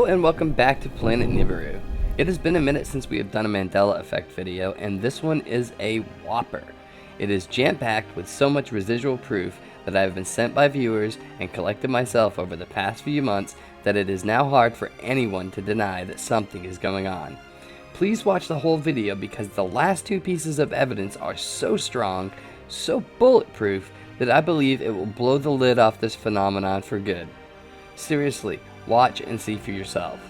and welcome back to Planet Nibiru. It has been a minute since we have done a Mandela Effect video, and this one is a whopper. It is jam-packed with so much residual proof that I have been sent by viewers and collected myself over the past few months that it is now hard for anyone to deny that something is going on. Please watch the whole video because the last two pieces of evidence are so strong, so bulletproof, that I believe it will blow the lid off this phenomenon for good. Seriously, watch and see for yourself.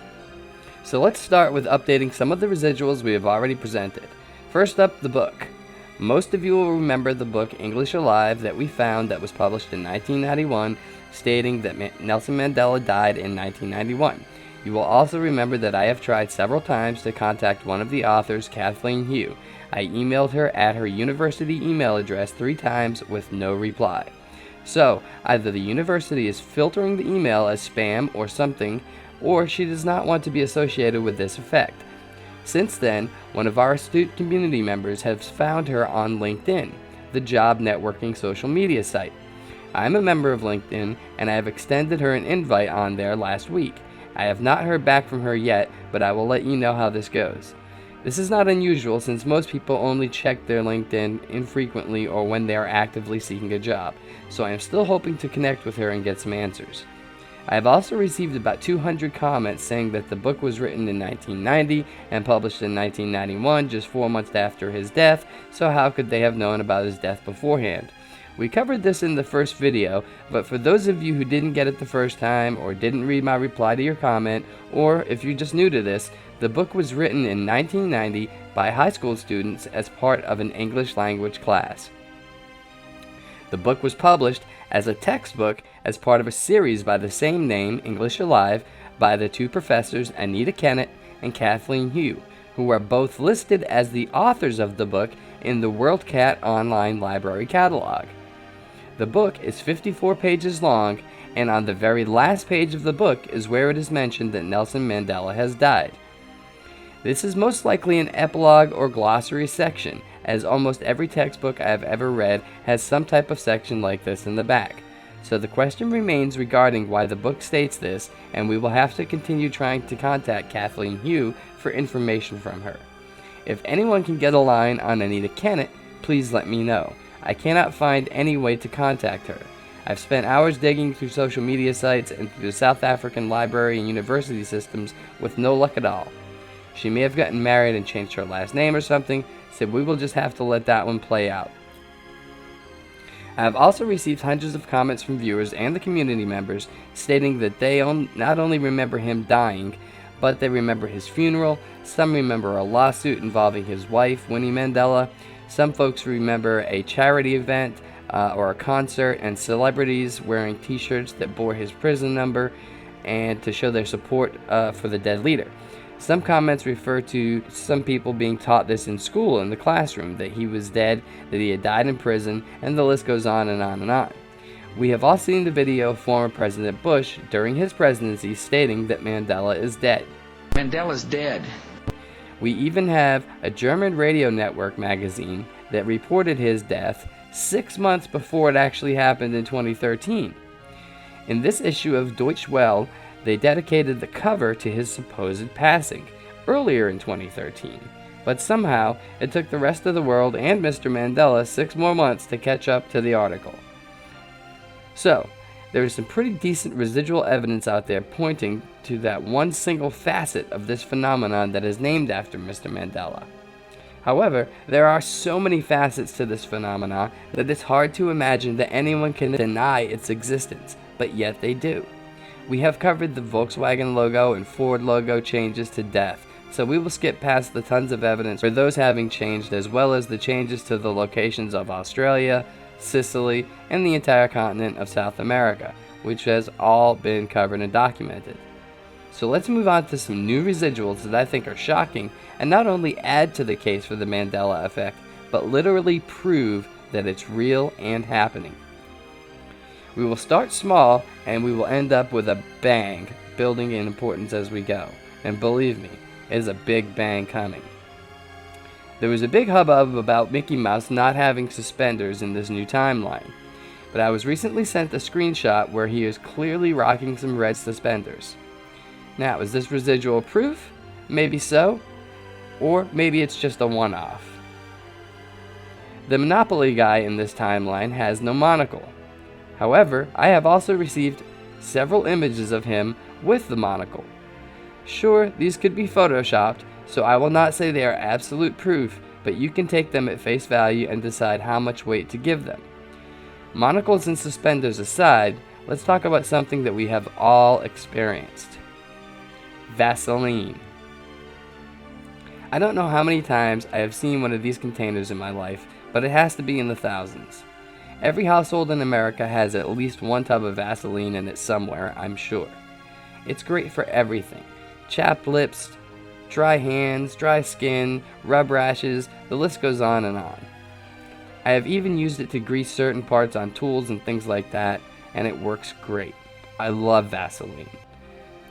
So let's start with updating some of the residuals we have already presented. First up, the book. Most of you will remember the book English Alive that we found that was published in 1991, stating that Nelson Mandela died in 1991. You will also remember that I have tried several times to contact one of the authors, Kathleen Hugh. I emailed her at her university email address 3 times with no reply. So, either the university is filtering the email as spam or something, or she does not want to be associated with this effect. Since then, one of our astute community members has found her on LinkedIn, the job networking social media site. I'm a member of LinkedIn, and I have extended her an invite on there last week. I have not heard back from her yet, but I will let you know how this goes. This is not unusual since most people only check their LinkedIn infrequently or when they are actively seeking a job, so I am still hoping to connect with her and get some answers. I have also received about 200 comments saying that the book was written in 1990 and published in 1991, just 4 months after his death, so how could they have known about his death beforehand? We covered this in the first video, but for those of you who didn't get it the first time or didn't read my reply to your comment, or if you're just new to this, the book was written in 1990 by high school students as part of an English language class. The book was published as a textbook as part of a series by the same name, English Alive, by the 2 professors Anita Kennett and Kathleen Hugh, who are both listed as the authors of the book in the WorldCat Online Library Catalog. The book is 54 pages long, and on the very last page of the book is where it is mentioned that Nelson Mandela has died. This is most likely an epilogue or glossary section, as almost every textbook I have ever read has some type of section like this in the back. So the question remains regarding why the book states this, and we will have to continue trying to contact Kathleen Hugh for information from her. If anyone can get a line on Anita Kennett, please let me know. I cannot find any way to contact her. I've spent hours digging through social media sites and through the South African library and university systems with no luck at all. She may have gotten married and changed her last name or something, so we will just have to let that one play out. I have also received hundreds of comments from viewers and the community members stating that they not only remember him dying, but they remember his funeral. Some remember a lawsuit involving his wife, Winnie Mandela. Some folks remember a charity event or a concert and celebrities wearing t-shirts that bore his prison number and to show their support for the dead leader. Some comments refer to some people being taught this in school in the classroom, that he was dead, that he had died in prison, and the list goes on and on and on. We have all seen the video of former President Bush during his presidency stating that Mandela is dead. Mandela's dead. We even have a German radio network magazine that reported his death 6 months before it actually happened in 2013. In this issue of Deutsche Welle, they dedicated the cover to his supposed passing earlier in 2013, but somehow it took the rest of the world and Mr. Mandela 6 more months to catch up to the article. So, there is some pretty decent residual evidence out there pointing to that one single facet of this phenomenon that is named after Mr. Mandela. However, there are so many facets to this phenomenon that it's hard to imagine that anyone can deny its existence, but yet they do. We have covered the Volkswagen logo and Ford logo changes to death, so we will skip past the tons of evidence for those having changed, as well as the changes to the locations of Australia, Sicily, and the entire continent of South America, which has all been covered and documented. So let's move on to some new residuals that I think are shocking and not only add to the case for the Mandela Effect, but literally prove that it's real and happening. We will start small and we will end up with a bang, building in importance as we go. And believe me, it is a big bang coming. There was a big hubbub about Mickey Mouse not having suspenders in this new timeline, but I was recently sent a screenshot where he is clearly rocking some red suspenders. Now, is this residual proof? Maybe so, or maybe it's just a one-off. The Monopoly guy in this timeline has no monocle. However, I have also received several images of him with the monocle. Sure, these could be photoshopped, so I will not say they are absolute proof, but you can take them at face value and decide how much weight to give them. Monocles and suspenders aside, let's talk about something that we have all experienced. Vaseline. I don't know how many times I have seen one of these containers in my life, but it has to be in the thousands. Every household in America has at least one tub of Vaseline in it somewhere, I'm sure. It's great for everything. Chapped lips, dry hands, dry skin, rub rashes, the list goes on and on. I have even used it to grease certain parts on tools and things like that, and it works great. I love Vaseline.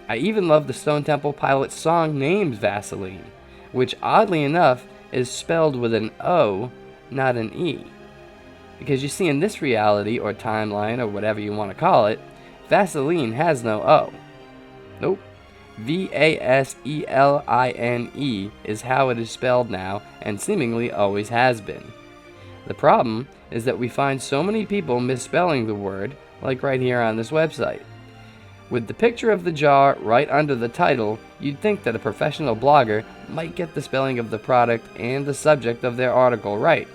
I even love the Stone Temple Pilots song named Vaseline, which oddly enough is spelled with an O, not an E. Because you see, in this reality, or timeline, or whatever you want to call it, Vaseline has no O. Nope. Vaseline is how it is spelled now, and seemingly always has been. The problem is that we find so many people misspelling the word, like right here on this website. With the picture of the jar right under the title, you'd think that a professional blogger might get the spelling of the product and the subject of their article right?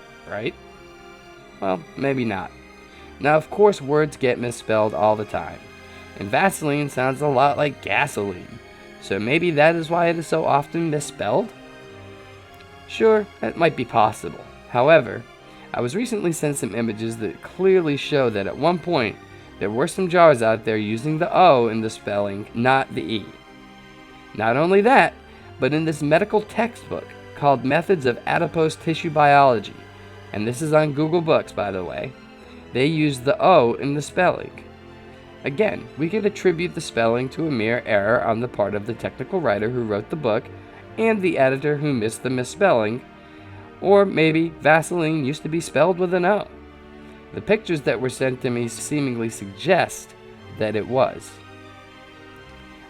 Well, maybe not. Now, of course, words get misspelled all the time, and Vaseline sounds a lot like gasoline, so maybe that is why it is so often misspelled? Sure, that might be possible. However, I was recently sent some images that clearly show that at one point, there were some jars out there using the O in the spelling, not the E. Not only that, but in this medical textbook called Methods of Adipose Tissue Biology, and this is on Google Books, by the way, they use the O in the spelling. Again, we could attribute the spelling to a mere error on the part of the technical writer who wrote the book and the editor who missed the misspelling, or maybe Vaseline used to be spelled with an O. The pictures that were sent to me seemingly suggest that it was.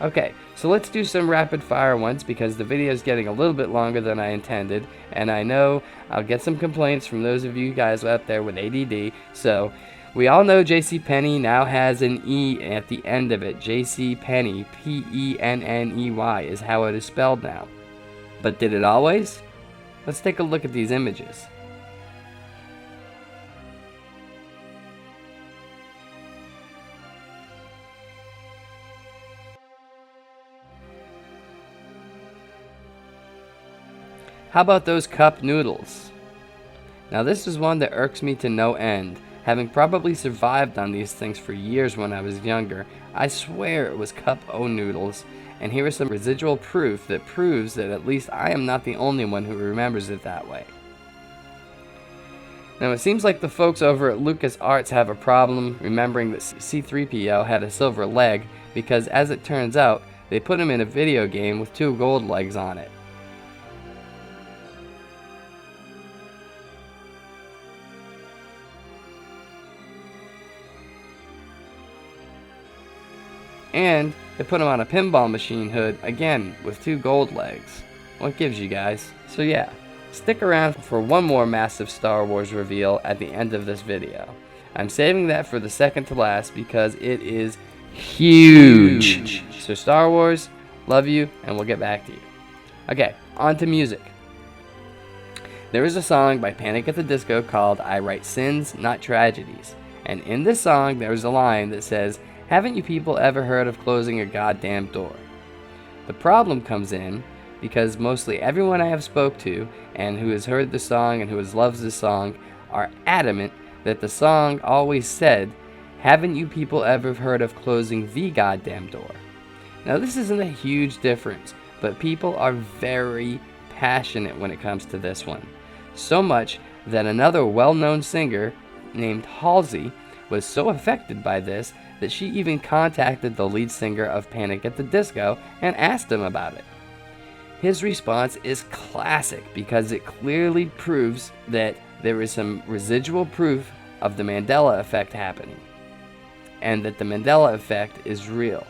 Okay, so let's do some rapid fire ones because the video is getting a little bit longer than I intended, and I know I'll get some complaints from those of you guys out there with ADD. So we all know JCPenney now has an E at the end of it. JCPenney, Penney, is how it is spelled now. But did it always? Let's take a look at these images. How about those cup noodles? Now this is one that irks me to no end. Having probably survived on these things for years when I was younger, I swear it was cup O noodles, and here is some residual proof that proves that at least I am not the only one who remembers it that way. Now it seems like the folks over at LucasArts have a problem remembering that C-3PO had a silver leg because, as it turns out, they put him in a video game with 2 gold legs on it. And they put him on a pinball machine hood, again, with 2 gold legs. What gives you guys? So yeah, stick around for one more massive Star Wars reveal at the end of this video. I'm saving that for the second to last because it is huge. So Star Wars, love you, and we'll get back to you. Okay, on to music. There is a song by Panic! At the Disco called I Write Sins, Not Tragedies. And in this song, there is a line that says, "Haven't you people ever heard of closing a goddamn door?" The problem comes in because mostly everyone I have spoke to and who has heard the song and who loves this song are adamant that the song always said, "Haven't you people ever heard of closing the goddamn door?" Now this isn't a huge difference, but people are very passionate when it comes to this one. So much that another well-known singer named Halsey was so affected by this that she even contacted the lead singer of Panic! At the Disco and asked him about it. His response is classic because it clearly proves that there is some residual proof of the Mandela Effect happening, and that the Mandela Effect is real.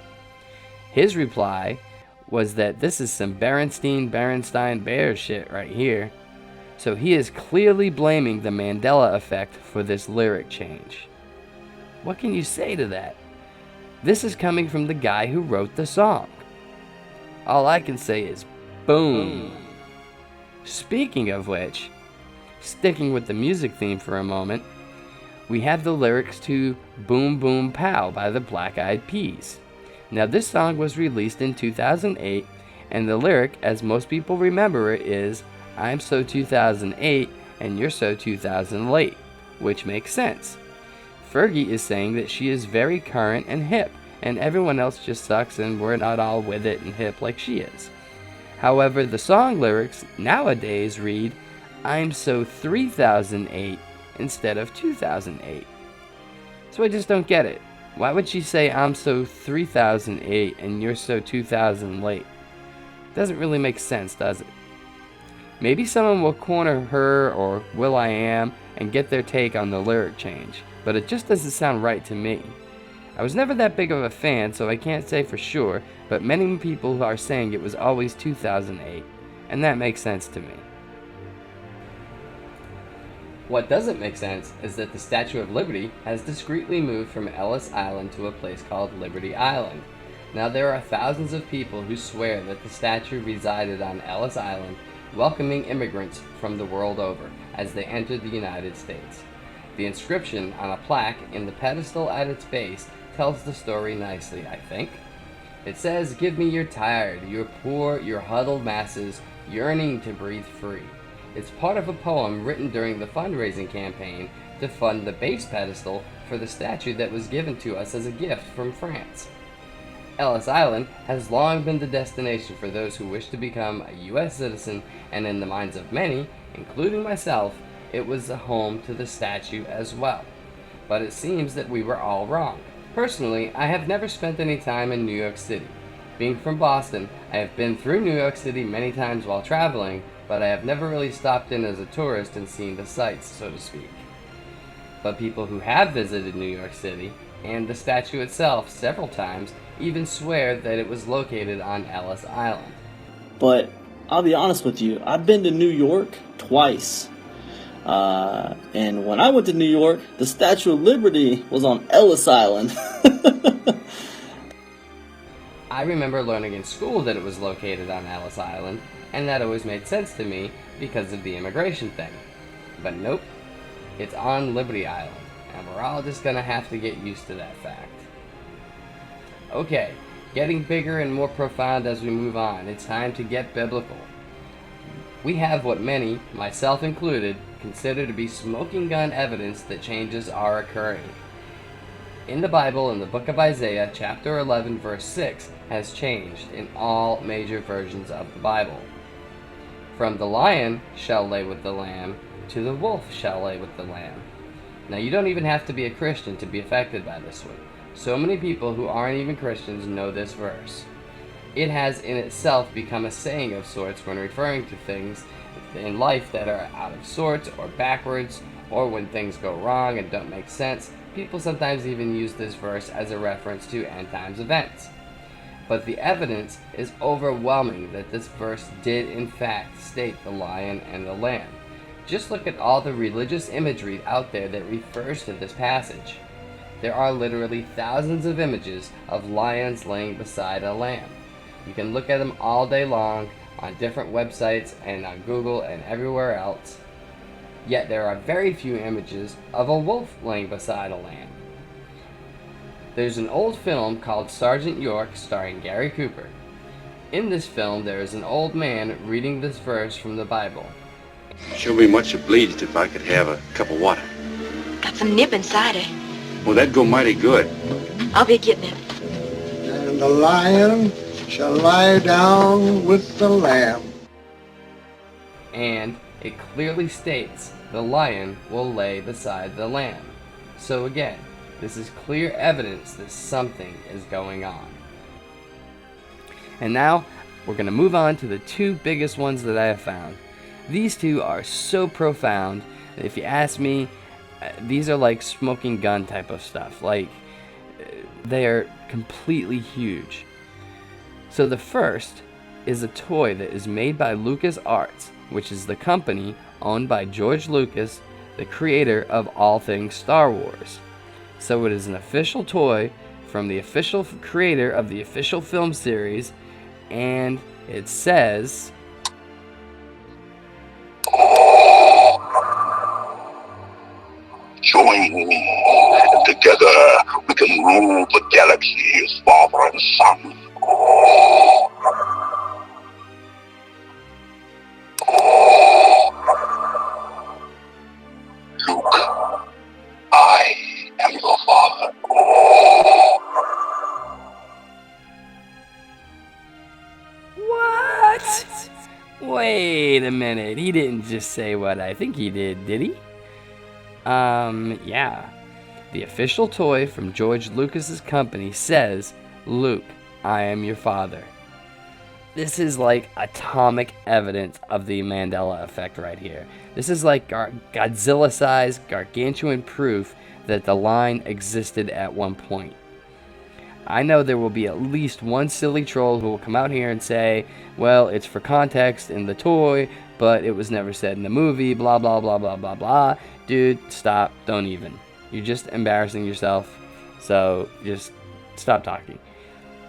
His reply was that this is some Berenstein Bears shit right here. So he is clearly blaming the Mandela Effect for this lyric change. What can you say to that? This is coming from the guy who wrote the song. All I can say is boom. Speaking of which, sticking with the music theme for a moment, we have the lyrics to Boom Boom Pow by the Black Eyed Peas. Now this song was released in 2008, and the lyric, as most people remember it, is I'm so 2008 and you're so 2000 late, which makes sense. Fergie is saying that she is very current and hip, and everyone else just sucks and we're not all with it and hip like she is. However, the song lyrics nowadays read, I'm so 3008 instead of 2008. So I just don't get it. Why would she say I'm so 3008 and you're so 2000 late? Doesn't really make sense, does it? Maybe someone will corner her or will.i.am and get their take on the lyric change, but it just doesn't sound right to me. I was never that big of a fan, so I can't say for sure, but many people are saying it was always 2008, and that makes sense to me. What doesn't make sense is that the Statue of Liberty has discreetly moved from Ellis Island to a place called Liberty Island. Now there are thousands of people who swear that the statue resided on Ellis Island, welcoming immigrants from the world over as they entered the United States. The inscription on a plaque in the pedestal at its base tells the story nicely, I think. It says, give me your tired, your poor, your huddled masses yearning to breathe free. It's part of a poem written during the fundraising campaign to fund the base pedestal for the statue that was given to us as a gift from France. Ellis Island has long been the destination for those who wish to become a U.S. citizen, and in the minds of many, including myself, it was the home to the statue as well. But it seems that we were all wrong. Personally, I have never spent any time in New York City. Being from Boston, I have been through New York City many times while traveling, but I have never really stopped in as a tourist and seen the sights, so to speak. But people who have visited New York City, and the statue itself several times, even swear that it was located on Ellis Island. But I'll be honest with you, I've been to New York twice. And when I went to New York, the Statue of Liberty was on Ellis Island. I remember learning in school that it was located on Ellis Island, and that always made sense to me because of the immigration thing. But nope, it's on Liberty Island, and we're all just gonna have to get used to that fact. Okay, getting bigger and more profound as we move on, it's time to get biblical. We have what many, myself included, consider to be smoking gun evidence that changes are occurring. In the Bible, in the book of Isaiah, chapter 11, verse 6, has changed in all major versions of the Bible. From the lion shall lay with the lamb, to the wolf shall lay with the lamb. Now you don't even have to be a Christian to be affected by this one. So many people who aren't even Christians know this verse. It has in itself become a saying of sorts when referring to things in life that are out of sorts or backwards, or when things go wrong and don't make sense. People sometimes even use this verse as a reference to end times events. But the evidence is overwhelming that this verse did in fact state the lion and the lamb. Just look at all the religious imagery out there that refers to this passage. There are literally thousands of images of lions laying beside a lamb. You can look at them all day long on different websites and on Google and everywhere else. Yet there are very few images of a wolf laying beside a lamb. There's an old film called Sergeant York starring Gary Cooper. In this film there is an old man reading this verse from the Bible. Sure be much obliged if I could have a cup of water. Got some nip inside it. Well, that'd go mighty good. I'll be getting it. And the lion shall lie down with the lamb. And it clearly states the lion will lay beside the lamb. So again, this is clear evidence that something is going on. And now, we're going to move on to the two biggest ones that I have found. These two are so profound that if you ask me, these are like smoking gun type of stuff. Like, they are completely huge. So the first is a toy that is made by LucasArts, which is the company owned by George Lucas, the creator of all things Star Wars. So it is an official toy from the official creator of the official film series, and it says, "Join me, and together we can rule the galaxy as father and son." Luke, I am your father. What? Wait a minute, he didn't just say what I think he did he? Yeah. The official toy from George Lucas's company says, "Luke, I am your father." This is like atomic evidence of the Mandela Effect right here. This is like Godzilla-sized, gargantuan proof that the line existed at one point. I know there will be at least one silly troll who will come out here and say, well, it's for context in the toy, but it was never said in the movie, blah, blah, blah, blah, blah, blah. Dude, stop. Don't even. You're just embarrassing yourself. So just stop talking.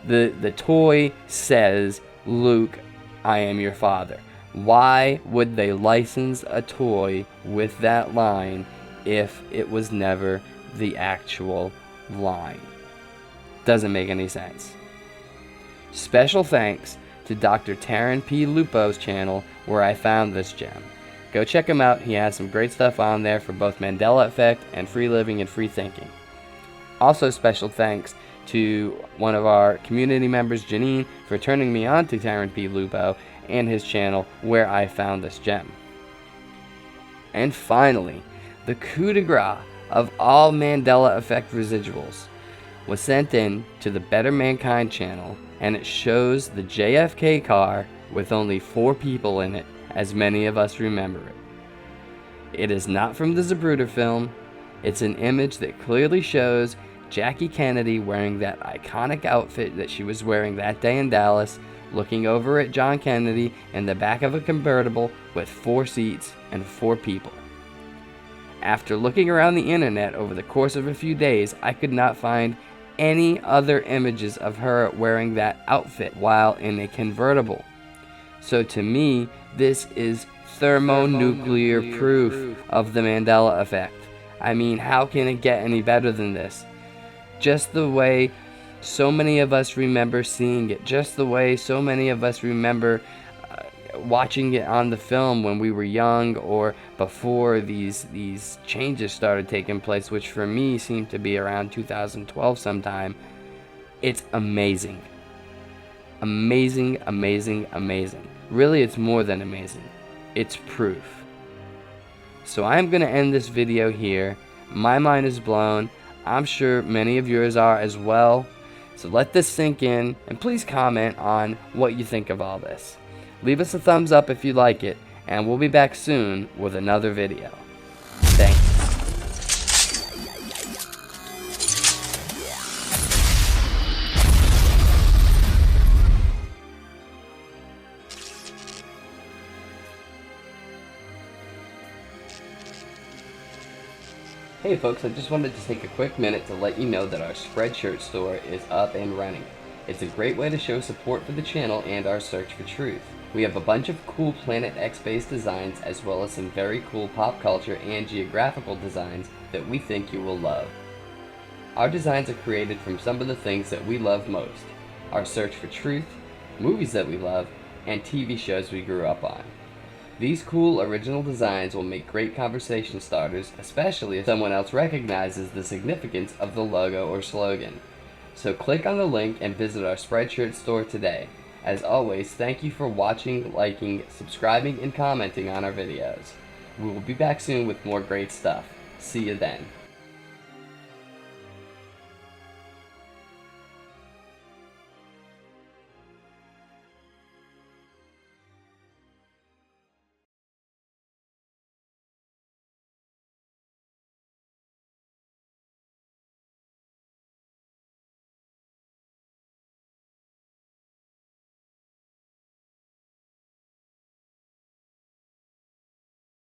The toy says, "Luke, I am your father." Why would they license a toy with that line if it was never the actual line? Doesn't make any sense. Special thanks to Dr. Taryn P. Lupo's channel where I found this gem. Go check him out. He has some great stuff on there for both Mandela Effect and free living and free thinking. Also special thanks to one of our community members, Janine, for turning me on to Taryn P. Lupo and his channel where I found this gem. And finally, the coup de grace of all Mandela Effect residuals was sent in to the Better Mankind channel, and it shows the JFK car with only 4 people in it, as many of us remember it. It is not from the Zapruder film. It's an image that clearly shows Jackie Kennedy wearing that iconic outfit that she was wearing that day in Dallas, looking over at John Kennedy in the back of a convertible with 4 seats and 4 people. After looking around the internet over the course of a few days, I could not find any other images of her wearing that outfit while in a convertible. So to me, this is thermonuclear proof of the Mandela Effect. I mean, how can it get any better than this? Just the way so many of us remember seeing it, just the way so many of us remember watching it on the film when we were young or before these changes started taking place, which for me seemed to be around 2012 sometime. It's amazing. Amazing, amazing, amazing. Really, it's more than amazing. It's proof. So I'm going to end this video here. My mind is blown. I'm sure many of yours are as well. So let this sink in, and please comment on what you think of all this. Leave us a thumbs up if you like it, and we'll be back soon with another video. Thanks. Hey folks, I just wanted to take a quick minute to let you know that our Spreadshirt store is up and running. It's a great way to show support for the channel and our search for truth. We have a bunch of cool Planet X based designs as well as some very cool pop culture and geographical designs that we think you will love. Our designs are created from some of the things that we love most: our search for truth, movies that we love, and TV shows we grew up on. These cool original designs will make great conversation starters, especially if someone else recognizes the significance of the logo or slogan. So click on the link and visit our Spreadshirt store today. As always, thank you for watching, liking, subscribing, and commenting on our videos. We will be back soon with more great stuff. See you then.